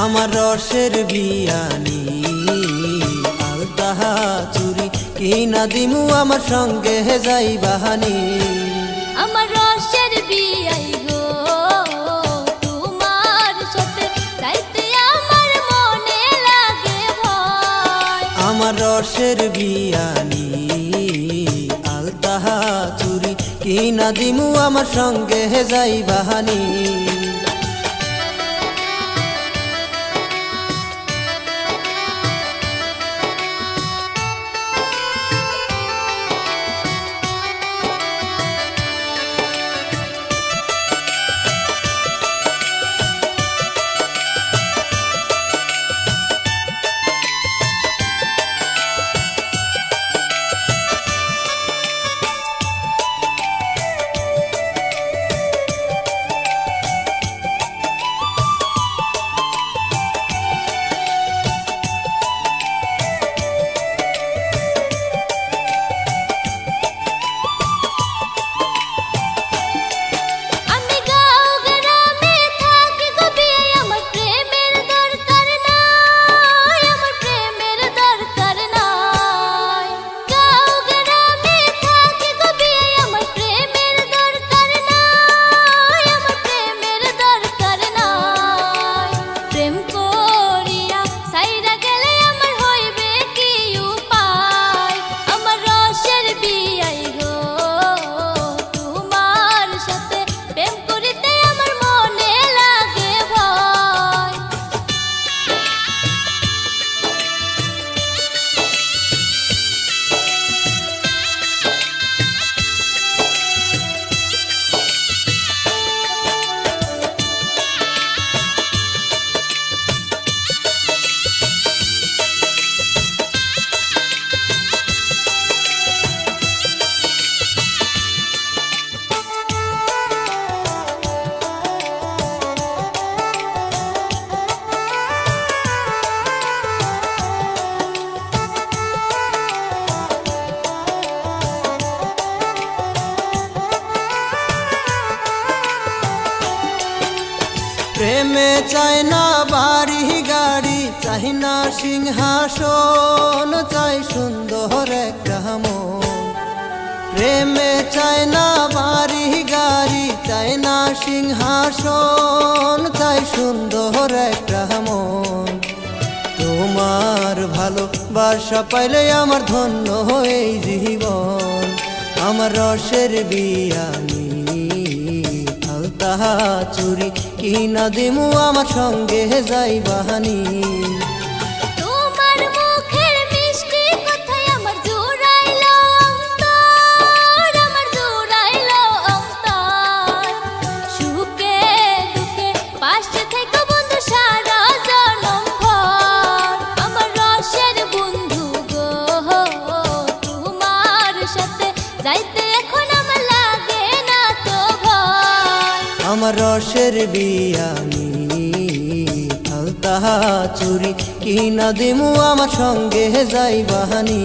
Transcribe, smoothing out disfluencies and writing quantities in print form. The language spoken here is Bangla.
আমার রসের বিয়ানি আলতাহা চুরি কিনা দিমু আমার সঙ্গে যাই বাহানি আমার রসের বিয়াই গো তোমার সাথে যাইতে আমার মনে লাগে ভয় আমার রসের বিয়ানি আলতাহা চুরি কিনা দিমু আমার সঙ্গে যাই বাহানি প্রেমে চাই না বাড়ি গাড়ি চাই না সিংহাসন চাই সুন্দর একটা মন প্রেমে চাই না বাড়ি গাড়ি চাই না সিংহাসন চাই সুন্দর একটা মন তোমার ভালোবাসা পাইলে আমার ধন্য হয়ে জীবন আমার রসের বিয়ানি আলতাহা চুরি কিনা দিমু আমার সঙ্গে যাই বাহানি তোমার মুখের মিষ্টি কথাই আমার জুড়াইলো অন্তর আমার জুড়াইলো অন্তর সুখে দুঃখে পাশে থেকে বন্ধু সারা জনম ভর আমার রসের বন্ধু গো তোমার সাথে যাইতে এখন আমার লাগে না তো ভয় আমার রসের বিয়ানি আলতাহা চুরি কিনা দিমু আমার সঙ্গে যাই বাহানি।